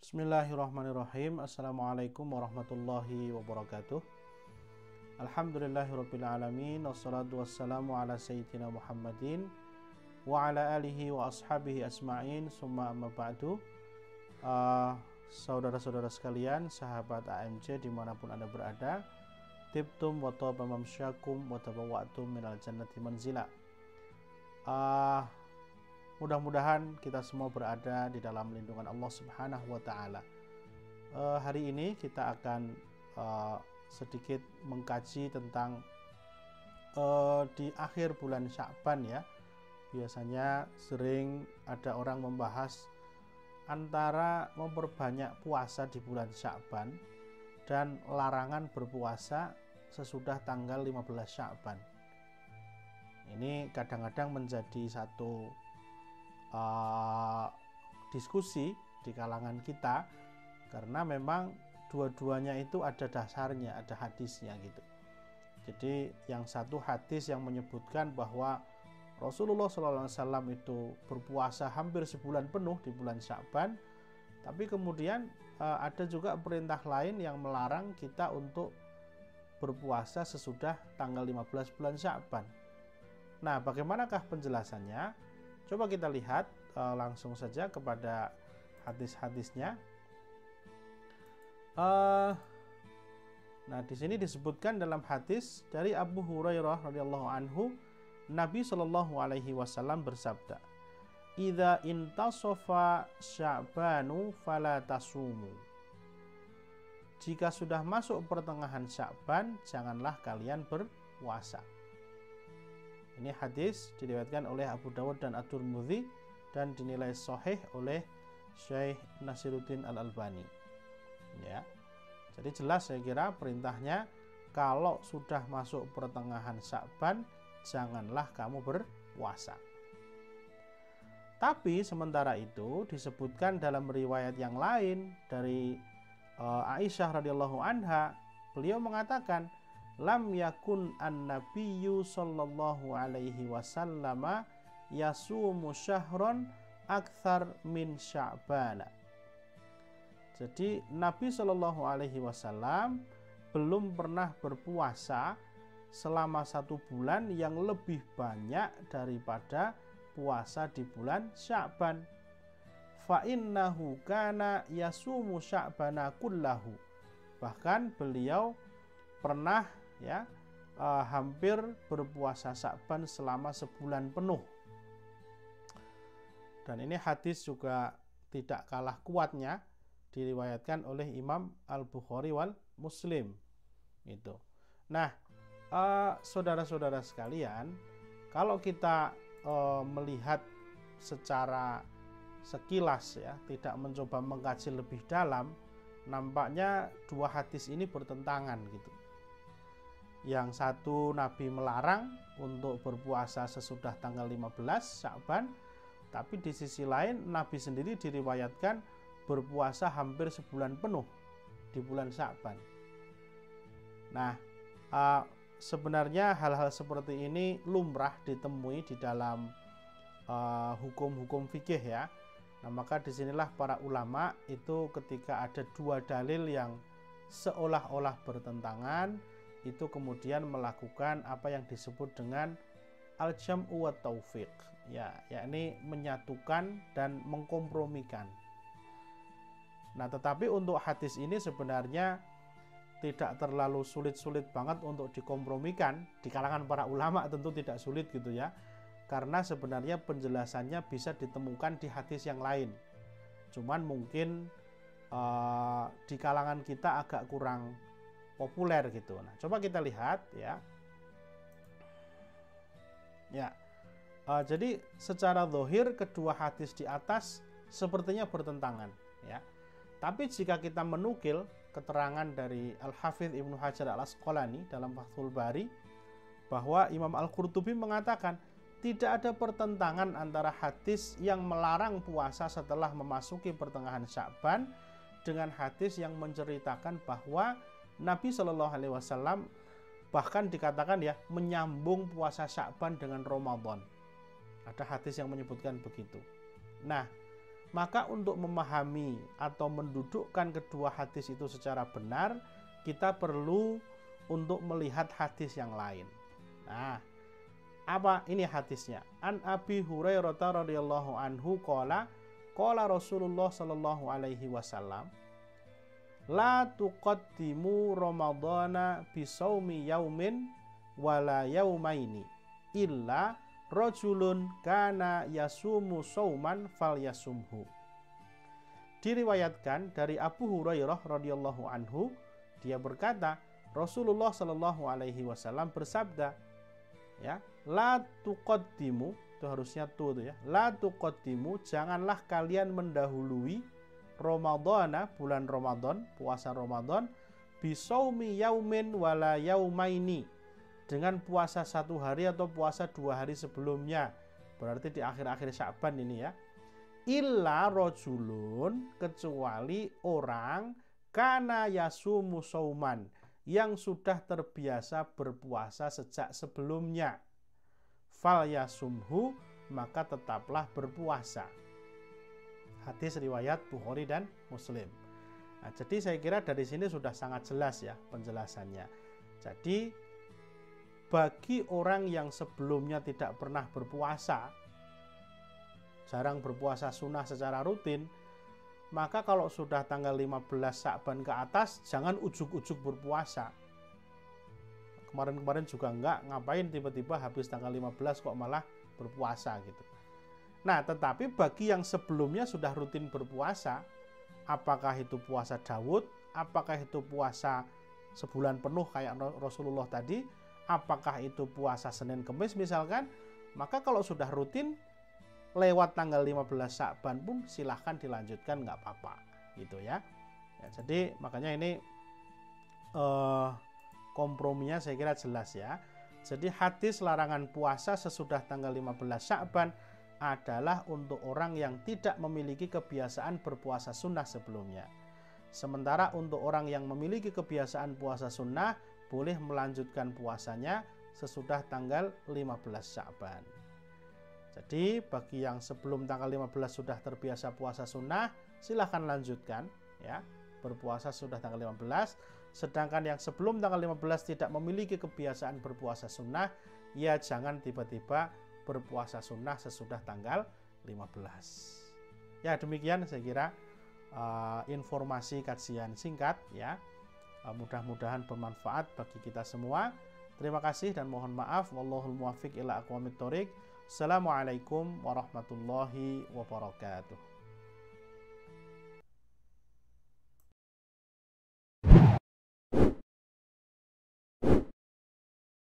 Bismillahirrahmanirrahim. Assalamualaikum warahmatullahi wabarakatuh. Alhamdulillahirabbil alamin, wassalatu wassalamu ala sayyidina Muhammadin wa ala alihi wa ashabihi asma'in, summa amma ba'du. Saudara-saudara sekalian, sahabat AMC dimanapun Anda berada, tibtum wa taba mamsyakum wa tabawwa'tum minal jannati manzila. Mudah-mudahan kita semua berada di dalam lindungan Allah Subhanahu wa Ta'ala. Hari ini kita akan sedikit mengkaji tentang di akhir bulan Sya'ban ya. Biasanya sering ada orang membahas antara memperbanyak puasa di bulan Sya'ban dan larangan berpuasa sesudah tanggal 15 Sya'ban. Ini kadang-kadang menjadi satu diskusi di kalangan kita, karena memang dua-duanya itu ada dasarnya, ada hadisnya gitu. Jadi yang satu hadis yang menyebutkan bahwa Rasulullah SAW itu berpuasa hampir sebulan penuh di bulan Sya'ban, tapi kemudian ada juga perintah lain yang melarang kita untuk berpuasa sesudah tanggal 15 bulan Sya'ban. Nah, bagaimanakah penjelasannya? Coba kita lihat langsung saja kepada hadis-hadisnya. Nah, di sini disebutkan dalam hadis dari Abu Hurairah radhiyallahu anhu, Nabi Shallallahu alaihi wasallam bersabda, "Idza intasafa Sya'banu fala tasumu." Jika sudah masuk pertengahan Sya'ban, janganlah kalian berpuasa. Ini hadis diriwayatkan oleh Abu Dawud dan At-Tirmidzi dan dinilai sahih oleh Syekh Nasiruddin Al-Albani. Ya. Jadi jelas saya kira perintahnya, kalau sudah masuk pertengahan Sya'ban janganlah kamu berpuasa. Tapi sementara itu disebutkan dalam riwayat yang lain dari Aisyah radhiyallahu anha, beliau mengatakan, lam yakun an-nabiyyu sallallahu alaihi wasallam yasumu syahron akthar min Sya'bana. Jadi Nabi sallallahu alaihi wasallam belum pernah berpuasa selama 1 bulan yang lebih banyak daripada puasa di bulan Sya'ban. Fa innahu kana yasumu Sya'bana kullahu. Bahkan beliau pernah hampir berpuasa Sya'ban selama sebulan penuh. Dan ini hadis juga tidak kalah kuatnya, diriwayatkan oleh Imam Al-Bukhari wal Muslim itu. Nah, saudara-saudara sekalian, kalau kita melihat secara sekilas ya, tidak mencoba mengkaji lebih dalam, nampaknya dua hadis ini bertentangan gitu. Yang satu Nabi melarang untuk berpuasa sesudah tanggal 15 Sya'ban, tapi di sisi lain Nabi sendiri diriwayatkan berpuasa hampir sebulan penuh di bulan Sya'ban. Nah, sebenarnya hal-hal seperti ini lumrah ditemui di dalam hukum-hukum fikih ya. Nah, maka disinilah para ulama itu ketika ada dua dalil yang seolah-olah bertentangan, itu kemudian melakukan apa yang disebut dengan al-jam'u wa taufiq, ya, yakni menyatukan dan mengkompromikan. Nah, tetapi untuk hadis ini sebenarnya tidak terlalu sulit-sulit banget untuk dikompromikan. Di kalangan para ulama tentu tidak sulit gitu ya, karena sebenarnya penjelasannya bisa ditemukan di hadis yang lain. Cuman mungkin di kalangan kita agak kurang populer gitu. Nah, coba kita lihat ya. Jadi secara zahir kedua hadis di atas sepertinya bertentangan ya. Tapi jika kita menukil keterangan dari Al-Hafidz Ibnu Hajar Al-Asqalani dalam Fathul Bari, bahwa Imam Al-Qurtubi mengatakan tidak ada pertentangan antara hadis yang melarang puasa setelah memasuki pertengahan Sya'ban dengan hadis yang menceritakan bahwa Nabi Shallallahu alaihi wasallam bahkan dikatakan ya menyambung puasa Sya'ban dengan Ramadan. Ada hadis yang menyebutkan begitu. Nah, Maka untuk memahami atau mendudukkan kedua hadis itu secara benar, kita perlu untuk melihat hadis yang lain. Nah, apa ini hadisnya? An Abi Hurairah radhiyallahu anhu qala Rasulullah sallallahu alaihi wasallam la tuqaddimu ramadhana bisaumi yaumin wala yaumaini illa rajulun kana yasumu sauman falyasumhu. Diriwayatkan dari Abu Hurairah radhiyallahu anhu, dia berkata, Rasulullah sallallahu alaihi wasallam bersabda, ya, la tuqaddimu, itu harusnya tu ya. La tuqaddimu, janganlah kalian mendahului Ramadhana, bulan Ramadan, puasa Ramadan, bisaumi yaumin wala yaumaini, dengan puasa 1 hari atau puasa 2 hari sebelumnya. Berarti di akhir-akhir Sya'ban ini ya. Illa rajulun, kecuali orang kana yasumu sauman, yang sudah terbiasa berpuasa sejak sebelumnya. Fal yasumhu, maka tetaplah berpuasa. Hadis riwayat Bukhari dan Muslim. Nah, jadi saya kira dari sini sudah sangat jelas ya penjelasannya. Jadi bagi orang yang sebelumnya tidak pernah berpuasa, jarang berpuasa sunnah secara rutin, maka kalau sudah tanggal 15 Sya'ban ke atas, jangan ujuk-ujuk berpuasa. Kemarin-kemarin juga enggak, ngapain tiba-tiba habis tanggal 15 kok malah berpuasa gitu. Nah, tetapi bagi yang sebelumnya sudah rutin berpuasa, apakah itu puasa Daud, apakah itu puasa sebulan penuh kayak Rasulullah tadi, apakah itu puasa Senin Kemis misalkan, maka kalau sudah rutin lewat tanggal 15 Sya'ban pun silahkan dilanjutkan, nggak apa-apa gitu ya. Jadi makanya ini komprominya saya kira jelas ya. Jadi hadis larangan puasa sesudah tanggal 15 Sya'ban adalah untuk orang yang tidak memiliki kebiasaan berpuasa sunnah sebelumnya. Sementara untuk orang yang memiliki kebiasaan puasa sunnah boleh melanjutkan puasanya sesudah tanggal 15 Sya'ban. Jadi bagi yang sebelum tanggal 15 sudah terbiasa puasa sunnah, silahkan lanjutkan ya, berpuasa sudah tanggal 15. Sedangkan yang sebelum tanggal 15 tidak memiliki kebiasaan berpuasa sunnah, ya jangan tiba-tiba berpuasa sunnah sesudah tanggal 15. Ya demikian saya kira informasi kajian singkat ya. Mudah-mudahan bermanfaat bagi kita semua. Terima kasih dan mohon maaf. Wallahul muwaffiq ila aqwamit thoriq. Assalamualaikum warahmatullahi wabarakatuh.